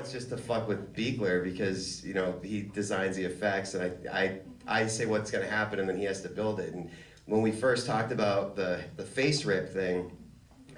it's just to fuck with Beagler because, you know, he designs the effects and I say what's going to happen and then he has to build it. And when we first talked about the face rip thing,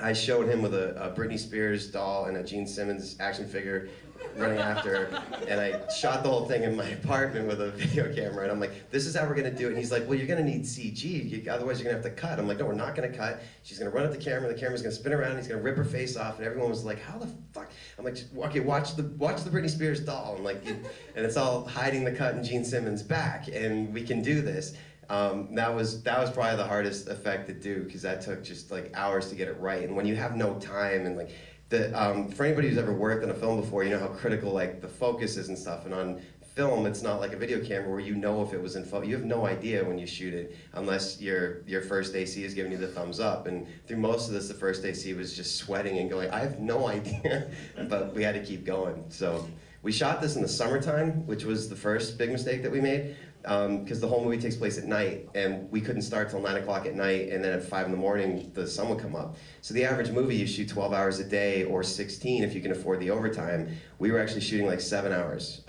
I showed him with a Britney Spears doll and a Gene Simmons action figure running after her, and I shot the whole thing in my apartment with a video camera, and I'm like, this is how we're gonna do it. And he's like, well, you're gonna need CG, otherwise you're gonna have to cut. I'm like, no, we're not gonna cut. She's gonna run at the camera's gonna spin around, and he's gonna rip her face off, and everyone was like, how the fuck? I'm like, okay, watch the Britney Spears doll. I'm like, and it's all hiding the cut in Gene Simmons' back, and we can do this. That was probably the hardest effect to do because that took just like hours to get it right. And when you have no time and like for anybody who's ever worked on a film before, you know how critical like the focus is and stuff. And on film, it's not like a video camera where you know if it was in focus. You have no idea when you shoot it unless your first AC is giving you the thumbs up. And through most of this, the first AC was just sweating and going, I have no idea. But we had to keep going. So we shot this in the summertime, which was the first big mistake that we made. Because the whole movie takes place at night, and we couldn't start till 9 o'clock at night, and then at 5 in the morning, the sun would come up. So the average movie, you shoot 12 hours a day, or 16 if you can afford the overtime. We were actually shooting like 7 hours,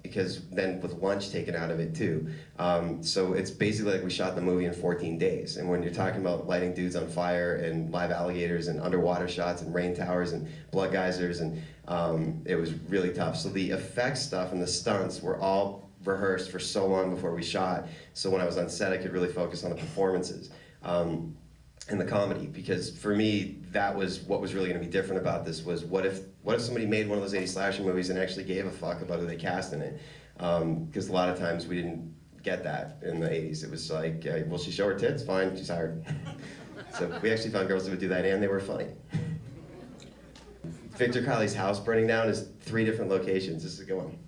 because then with lunch taken out of it too. So it's basically like we shot the movie in 14 days. And when you're talking about lighting dudes on fire, and live alligators, and underwater shots, and rain towers, and blood geysers, and it was really tough. So the effects stuff and the stunts were all rehearsed for so long before we shot, so when I was on set I could really focus on the performances and the comedy, because for me that was what was really going to be different about this was what if somebody made one of those 80s slasher movies and actually gave a fuck about who they cast in it, because a lot of times we didn't get that in the 80s. It was like, will she show her tits? Fine, she's hired. So we actually found girls that would do that and they were funny. Victor Kiley's house burning down is 3 different locations. This is a good one.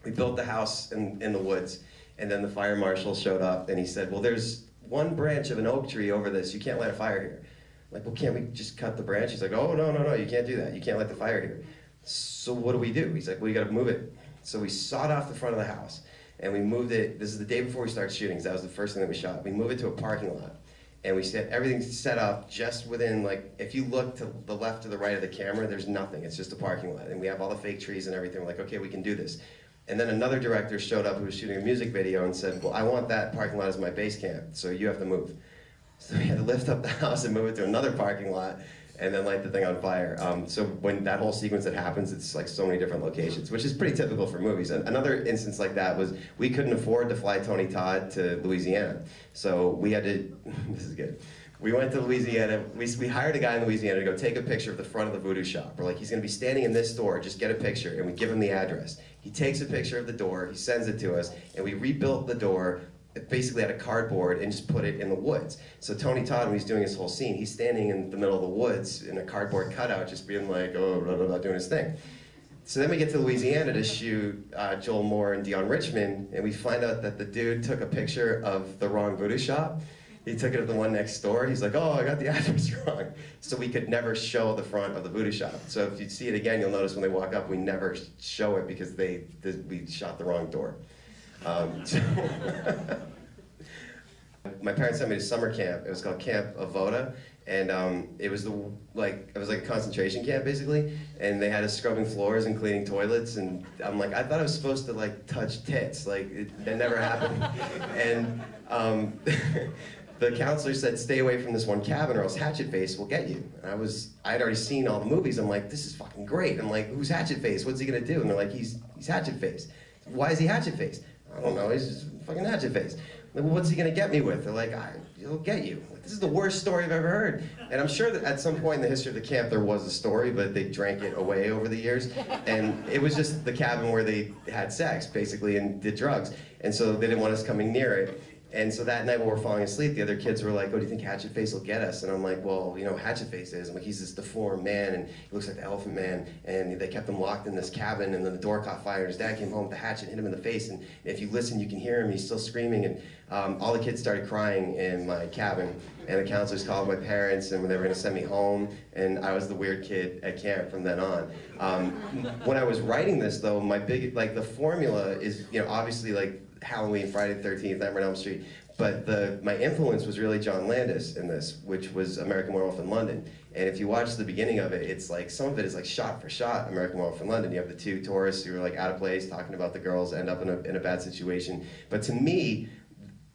We built the house in the woods, and then the fire marshal showed up, and he said, well, there's one branch of an oak tree over this. You can't light a fire here. I'm like, well, can't we just cut the branch? He's like, oh, no, you can't do that. You can't light the fire here. So what do? He's like, well, you got to move it. So we sawed off the front of the house, and we moved it. This is the day before we started shooting, so that was the first thing that we shot. We moved it to a parking lot, and we set everything set up just within, like, if you look to the left or the right of the camera, there's nothing. It's just a parking lot, and we have all the fake trees and everything. We're like, okay, we can do this. And then another director showed up who was shooting a music video and said, well, I want that parking lot as my base camp, so you have to move. So we had to lift up the house and move it to another parking lot and then light the thing on fire. So when that whole sequence that happens, it's like so many different locations, which is pretty typical for movies. Another instance like that was we couldn't afford to fly Tony Todd to Louisiana. So we had to, this is good. We went to Louisiana, we hired a guy in Louisiana to go take a picture of the front of the voodoo shop. We're like, he's gonna be standing in this store, just get a picture, and we give him the address. He takes a picture of the door, he sends it to us, and we rebuilt the door, basically out of cardboard, and just put it in the woods. So Tony Todd, when he's doing his whole scene, he's standing in the middle of the woods in a cardboard cutout, just being like, oh, blah, blah, blah, doing his thing. So then we get to Louisiana to shoot Joel Moore and Dionne Richmond, and we find out that the dude took a picture of the wrong voodoo shop. He took it to the one next door. He's like, oh, I got the address wrong. So we could never show the front of the voodoo shop. So if you see it again, you'll notice when they walk up, we never show it because we shot the wrong door. My parents sent me to summer camp. It was called Camp Avoda, and it was like a concentration camp basically. And they had us scrubbing floors and cleaning toilets. And I'm like, I thought I was supposed to like touch tits. Like that never happened. And the counselor said, stay away from this one cabin or else Hatchet Face will get you. And I had already seen all the movies. I'm like, this is fucking great. I'm like, who's Hatchet Face? What's he gonna do? And they're like, he's Hatchet Face. Why is he Hatchet Face? I don't know, he's just fucking Hatchet Face. Like, well, what's he gonna get me with? They're like, he'll get you. Like, this is the worst story I've ever heard. And I'm sure that at some point in the history of the camp there was a story, but they drank it away over the years. And it was just the cabin where they had sex, basically, and did drugs. And so they didn't want us coming near it. And so that night when we're falling asleep, the other kids were like, oh, do you think Hatchet Face will get us? And I'm like, well, you know what Hatchet Face is? I'm like, he's this deformed man, and he looks like the Elephant Man, and they kept him locked in this cabin, and then the door caught fire, and his dad came home with the hatchet, hit him in the face, and if you listen, you can hear him, he's still screaming, and all the kids started crying in my cabin, and the counselors called my parents, and they were gonna send me home, and I was the weird kid at camp from then on. When I was writing this, though, my big, like, the formula is, you know, obviously, like, Halloween, Friday the 13th, Nightmare on Elm Street. But my influence was really John Landis in this, which was American Werewolf in London. And if you watch the beginning of it, it's like, some of it is like shot for shot American Werewolf in London. You have the two tourists who are like out of place, talking about the girls, end up in a bad situation. But to me,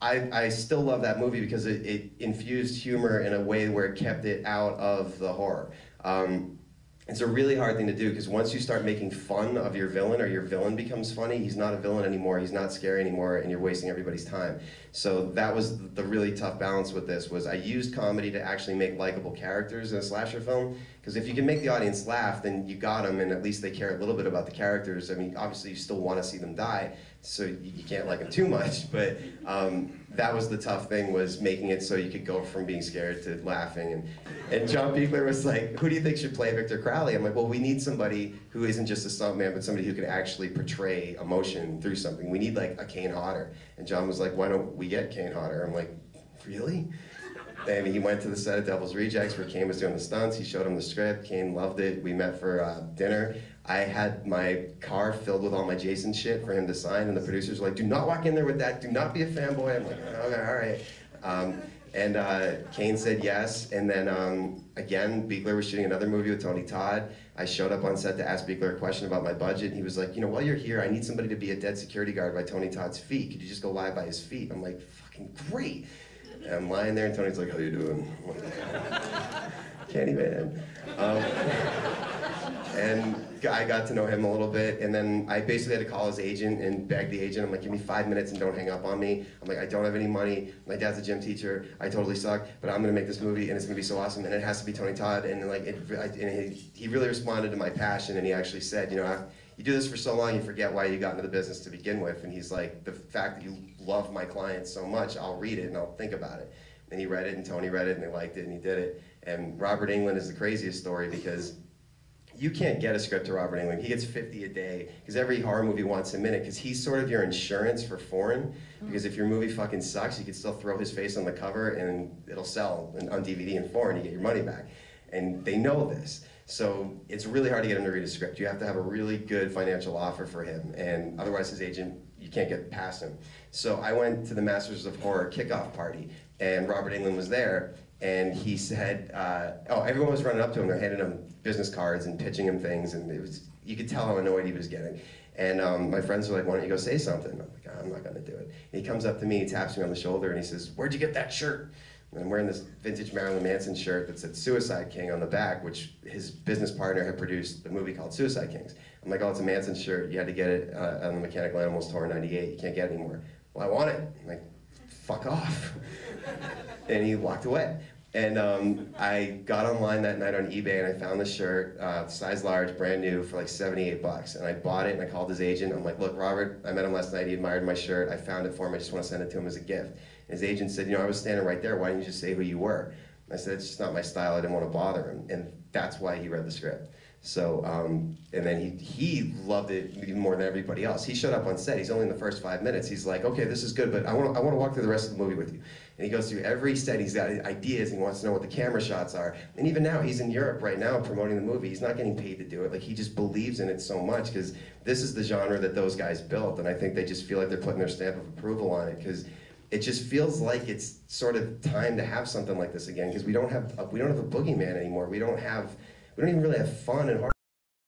I still love that movie because it infused humor in a way where it kept it out of the horror. It's a really hard thing to do because once you start making fun of your villain, or your villain becomes funny, he's not a villain anymore, he's not scary anymore, and you're wasting everybody's time. So that was the really tough balance with this, was I used comedy to actually make likable characters in a slasher film, because if you can make the audience laugh, then you got them, and at least they care a little bit about the characters. I mean, obviously you still want to see them die, so you can't like them too much, but that was the tough thing, was making it so you could go from being scared to laughing. And John Buechler was like, who do you think should play Victor Crowley? I'm like, well, we need somebody who isn't just a stuntman, but somebody who can actually portray emotion through something. We need like a Kane Hodder. And John was like, why don't we get Kane Hodder? I'm like, really? And he went to the set of Devil's Rejects where Kane was doing the stunts. He showed him the script. Kane loved it. We met for dinner. I had my car filled with all my Jason shit for him to sign, and the producers were like, do not walk in there with that. Do not be a fanboy. I'm like, okay, all right. And Kane said yes, and then again, Buechler was shooting another movie with Tony Todd. I showed up on set to ask Buechler a question about my budget. He was like, you know, while you're here, I need somebody to be a dead security guard by Tony Todd's feet. Could you just go lie by his feet? I'm like, fucking great. And I'm lying there, and Tony's like, how you doing? I'm like, Candyman. And I got to know him a little bit, and then I basically had to call his agent and beg the agent. I'm like, give me 5 minutes and don't hang up on me. I'm like, I don't have any money. My dad's a gym teacher. I totally suck, but I'm gonna make this movie, and it's gonna be so awesome, and it has to be Tony Todd. And like, he really responded to my passion, and he actually said, you know, you do this for so long, you forget why you got into the business to begin with. And he's like, the fact that you love my clients so much, I'll read it and I'll think about it. And he read it, and Tony read it, and they liked it, and he did it. And Robert Englund is the craziest story, because you can't get a script to Robert Englund. He gets 50 a day, because every horror movie wants him in it, because he's sort of your insurance for foreign. Because if your movie fucking sucks, you can still throw his face on the cover and it'll sell on DVD and foreign, you get your money back. And they know this. So it's really hard to get him to read a script. You have to have a really good financial offer for him, and otherwise his agent, you can't get past him. So I went to the Masters of Horror kickoff party, and Robert Englund was there, and he said, oh, everyone was running up to him, they're handing him business cards and pitching him things, and it was, you could tell how annoyed he was getting. And my friends were like, why don't you go say something? I'm like, I'm not gonna do it. And he comes up to me, he taps me on the shoulder, and he says, where'd you get that shirt? And I'm wearing this vintage Marilyn Manson shirt that said Suicide King on the back, which his business partner had produced a movie called Suicide Kings. I'm like, oh, it's a Manson shirt. You had to get it on the Mechanical Animals tour in '98. You can't get it anymore. Well, I want it. I'm like, fuck off. And he walked away. And I got online that night on eBay, and I found the shirt, size large, brand new, for like 78 bucks. And I bought it, and I called his agent. I'm like, look, Robert, I met him last night. He admired my shirt. I found it for him. I just want to send it to him as a gift. And his agent said, you know, I was standing right there. Why didn't you just say who you were? And I said, it's just not my style. I didn't want to bother him. And that's why he read the script. So, and then he loved it even more than everybody else. He showed up on set. He's only in the first 5 minutes. He's like, okay, this is good, but I want to walk through the rest of the movie with you. And he goes through every set. He's got ideas. And he wants to know what the camera shots are. And even now, he's in Europe right now promoting the movie. He's not getting paid to do it. Like, he just believes in it so much, because this is the genre that those guys built. And I think they just feel like they're putting their stamp of approval on it, because it just feels like it's sort of time to have something like this again, because we don't have a boogeyman anymore. We don't even really have fun and horror.